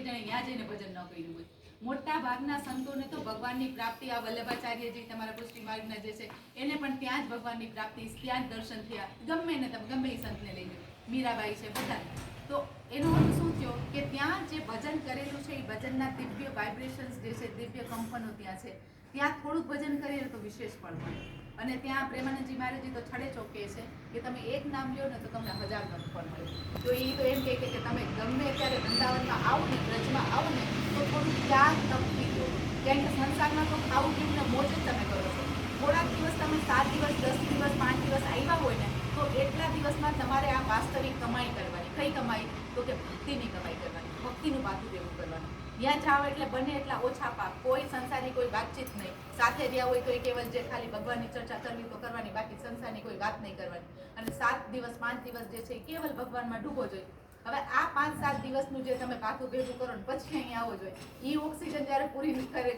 જણે ત્યાં જઈને ભજન ન કર્યું હોય. મોટા ભાગના સંતોને તો ભગવાનની પ્રાપ્તિ, આ વલ્લભાચાર્યજી તમારા પુષ્ટિ માર્ગના જે છે એને પણ ત્યાં જ ભગવાનની પ્રાપ્તિ, ત્યાં જ દર્શન થયા. ગમે ને તમે ગમે એ સંતને લઈ લો, મીરાબાઈ છે, બધા. તો એનો અર્થ શું થયો કે ત્યાં જે ભજન કરેલું છે એ ભજનના દિવ્ય વાઇબ્રેશન્સ જે છે, દિવ્ય કંપનો ત્યાં છે. ત્યાં થોડુંક ભજન કરીએ તો વિશેષ ફળ મળે. અને ત્યાં પ્રેમાનંદજી મહારાજજી તો છડે ચોકે છે કે તમે એક નામ લ્યો ને તો તમને 1000 ગણું ફળ મળે. તો એ તો એમ કહે કે તમે ગમે ત્યારે વૃંદાવનમાં આવો ને, બ્રજમાં આવો ને તો થોડું ત્યાગ તપી દો. કારણ કે સંસારમાં તો ખાવું પીવું ને મોજ જ તમે કરો છો. થોડાક દિવસ તમે 7 દિવસ 10 દિવસ 5 દિવસ આવ્યા હોય ને તો એટલા દિવસમાં તમારે આ વાસ્તવિક કમાઈ કરવાની. કઈ કમાઈ? તો કે ભક્તિની કમાઈ કરવાની, ભક્તિનું પાથું દેવું કરવાનું. ત્યાં જાઓ એટલે બને એટલા ઓછા પાપ, કોઈ સંસારની કોઈ વાતચીત નહીં. સાથે રહ્યા હોય તો એ કેવલ જે ખાલી ભગવાનની ચર્ચા કરવી તો કરવાની, બાકી સંસારની કોઈ વાત નહીં કરવાની. અને 7 દિવસ 5 દિવસ જે છે એ કેવલ ભગવાનમાં ડૂબો જોઈએ. હવે આ 5-7 દિવસનું જે તમે પાથું ભેગું કરો ને પછી અહીંયા આવો જોઈએ. એ ઓક્સિજન જ્યારે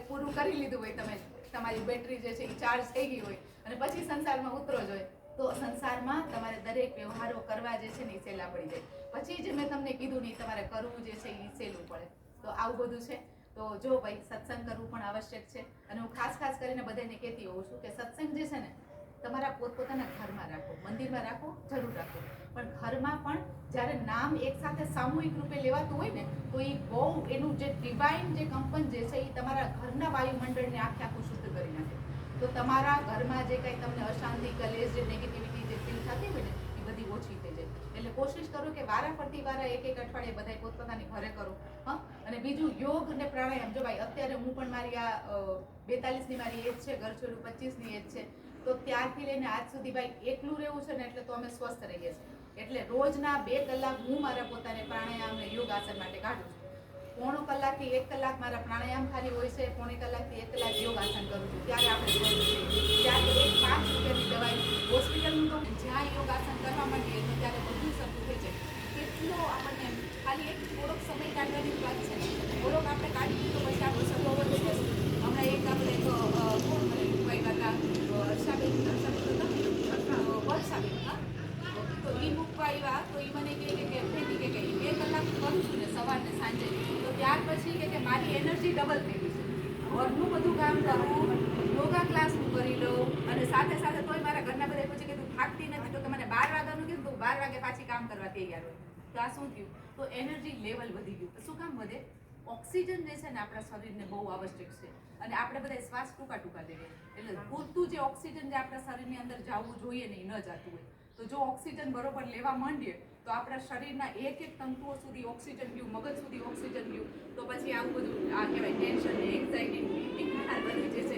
પૂરું કરી લીધું હોય, તમે તમારી બેટરી જે છે એ ચાર્જ થઈ ગઈ હોય અને પછી સંસારમાં ઉતરો જોઈએ તો સંસારમાં તમારે દરેક વ્યવહારો કરવા જે છે ને એ સહેલા પડી જાય. પછી જે મેં તમને કીધું ને તમારે કરવું જે છે એ સહેલું પડે. તો આવું બધું છે. તો જો ભાઈ સત્સંગ કરવું પણ આવશ્યક છે. અને હું ખાસ કરીને બધાને કહેતી હોઉં છું કે સત્સંગ જે છે ને તમારા પોતપોતાના ઘરમાં રાખો, મંદિરમાં રાખો, જરૂર રાખો, પણ ઘરમાં પણ જ્યારે નામ એક સાથે સામૂહિક રૂપે લેવાતું હોય ને તો એ બહુ એનું જે ડિવાઇન જે કંપન જે છે એ તમારા ઘરના વાયુમંડળને આખું શુદ્ધ કરી નાખે. તો તમારા ઘરમાં જે કંઈ તમને અશાંતિ, કલેશ, જે નેગેટિવિટી જે ફીલ થતી હોય ને એ બધી ઓછી થઈ જાય. એટલે કોશિશ કરો કે વારા એક અઠવાડિયે બધા પોતપોતાની ઘરે કરો. હા, અને બીજું યોગ અને પ્રાણાયામ. જો ભાઈ અત્યારે હું પણ મારી આ 42ની મારી એજ છે, ઘર છોડ્યું 25ની એજ છે, તો ત્યારથી લઈને આજ સુધી ભાઈ એકલું રહેવું છે ને એટલે તો અમે સ્વસ્થ રહીએ છીએ. એટલે રોજના 2 કલાક હું મારા પોતાને પ્રાણાયામ અને યોગ આસન માટે કાઢું છું. પોણો કલાકથી 1 કલાક મારા પ્રાણાયામ ખાલી હોય છે, પોણી કલાકથી 1 કલાક યોગ આસન કરું છું. ત્યારે આપણે સ્વસ્થ છીએ. ત્યારે એક 5 રૂપિયાની દવાઈ હોસ્પિટલનું તો જ્યાં યોગ આસન કરવા માંડીએ તો ત્યારે બધું સરખું થઈ જાય. કેટલો આપણને ખાલી એક થોડોક સમય કાઢવાની વાત છે. થોડોક આપણે કાઢી તો પછી આપણું સગવડ વધે. હમણાં એક આપણે કોણ મને મૂકવા હતા, વર્ષાબેન હા, તો એ મૂકવા આવ્યા તો એ મને કહે કે 2 કલાક કરું છું ને સવારને સાંજે, તો ત્યાર પછી કે મારી એનર્જી ડબલ થઈ ગઈ છે. ઘરનું બધું કામ કરું, યોગા ક્લાસ હું કરી લઉં અને સાથે સાથે તોય મારા ઘરના બધા પછી કીધું થાકતી નથી. તો કે મને 12 વાગ્યાનું કીધું તો 12 વાગે પાછી કામ કરવા તૈયાર હોય. તો આ શું થયું? તો એનર્જી લેવલ વધી ગયું. શું કામ વધે? ઓક્સિજન જે છે ને આપણા શરીરને બહુ આવશ્યક છે. અને આપણે બધા શ્વાસ ટૂંકા લઈએ એટલે પૂરતું જે ઓક્સિજન જે આપણા શરીરની અંદર જવું જોઈએ ને એ ન જતું હોય. તો જો ઓક્સિજન બરોબર લેવા માંડીએ તો આપણા શરીરના એક તંતુઓ સુધી ઓક્સિજન ગયું, મગજ સુધી ઓક્સિજન ગયું, તો પછી આવું બધું આ કહેવાય ટેન્શન, એન્ઝાઇટી, બધું જે છે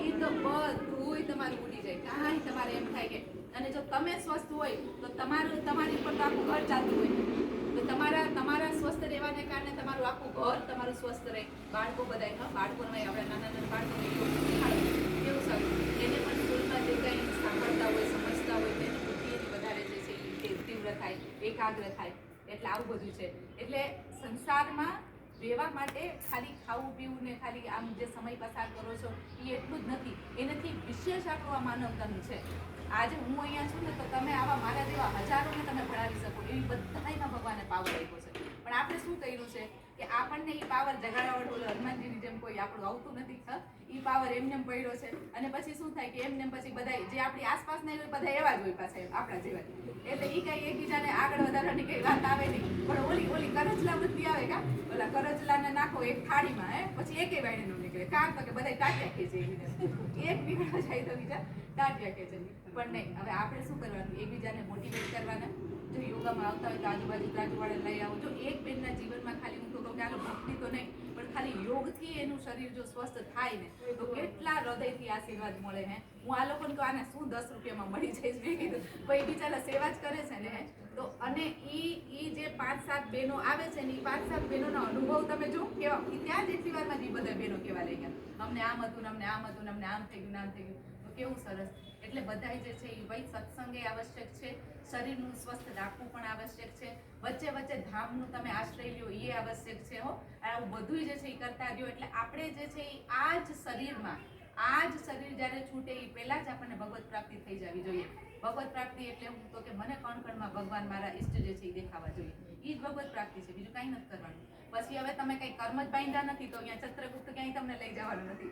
એ તો બધું તમારું ઉડી જાય. કાંઈ તમારે એમ થાય કે, અને જો તમે સ્વસ્થ હોય તો તમારી ઉપર તો આખું ઘર ચાલતું હોય. તો તમારા સ્વસ્થ રહેવાને કારણે તમારું આખું ઘર તમારું સ્વસ્થ રહે. બાળકો બધાય, હા, બાળકોને આપણે નાના બાળકોને કેવું સારું, એને પણ સ્કૂલમાં જે કંઈ સાંભળતા હોય, સમજતા હોય તેની બુદ્ધિ એની વધારે જે છે એ તીવ્ર થાય, એકાગ્ર થાય. એટલે આવું બધું છે. એટલે સંસારમાં રહેવા માટે ખાલી ખાવું પીવું ને ખાલી આમ જે સમય પસાર કરો છો એ એટલું જ નથી. એનાથી વિશેષ આપણું આ માનવતાનું છે. આજે હું અહીંયા છું ને તો તમે આવા મારા જેવા હજારોને તમે ભણાવી શકો એવી બધામાં ભગવાને પાવર આપ્યો છે. પણ આપણે શું કર્યું છે કે આપણને એ પાવર જગાડવાવાળું હનુમાનજીની જેમ કોઈ આપણું આવતું નથી. એ પાવર એમને પડ્યો છે. અને પછી શું થાય કે એમને પછી બધા જે આપણી આસપાસના હોય બધા એવા જ હોય પાછા આપણા જેવા. એટલે એ કઈ એકબીજાને આગળ વધારવાની કઈ વાત આવે નહીં. પણ ઓલી કરજલા બુદ્ધિ આવે કા, ઓલા કરજલાને નાખો એક થાળીમાં, પછી એકે વાયણે નું નીકળે. કારણ તો કે બધા ટાટિયા ખેંચે એક બીગડા જાય તો બીજા ટાટિયા ખેંચે. પણ નહીં, હવે આપણે શું કરવાનું? એકબીજાને મોટિવેટ કરવાના. જો યોગામાં આવતા હોય તો આજુબાજુવાળા લઈ આવો. જો એક બેનના જીવનમાં ખાલી હું તો કહું કે આનો ભક્તિ તો નહીં પણ ખાલી યોગથી એનું શરીર જો સ્વસ્થ થાય ને તો કેટલા હૃદયથી આશીર્વાદ મળે. હું આ લોકોને તો આને શું 10 રૂપિયામાં મળી જઈશ મેં કીધું ભાઈ બિચારા સેવા જ કરે છે ને. તો અને ઈ જે 5-7 બહેનો આવે છે ને એ 5-7 બહેનોનો અનુભવ તમે જો કેવા, ત્યાં જ એટલી વારમાં જ એ બધા બહેનો કેવા લઈ ગયા, અમને આમ હતું ને અમને આમ હતું ને અમને આમ થઈ ગયું ને આમ થઈ ગયું. તો કેવું સરસ. એટલે બધા જે છે એ ભાઈ સત્સંગ એ આવશ્યક છે. શરીરનું સ્વસ્થ રાખવું પણ આવશ્યક છે. વચ્ચે વચ્ચે ધામનું તમે આશ્રય લ્યો એ આવશ્યક છે. આવું બધું જે છે એ કરતા રહ્યો એટલે આપણે જે છે એ આ જ શરીર જ્યારે છૂટે એ પહેલા જ આપણને ભગવત પ્રાપ્તિ થઈ જવી જોઈએ. ભગવત પ્રાપ્તિ એટલે હું તો કે મને કણ કણમાં ભગવાન મારા ઈષ્ટ જે છે એ દેખાવા જોઈએ. એ જ ભગવત પ્રાપ્તિ છે, બીજું કાંઈ નથી કરવાનું. પછી હવે તમે કંઈ કર્મ જ બાંધ્યા નથી તો અહીંયા ચંદ્રગુપ્ત ક્યાંય તમને લઈ જવાનું નથી.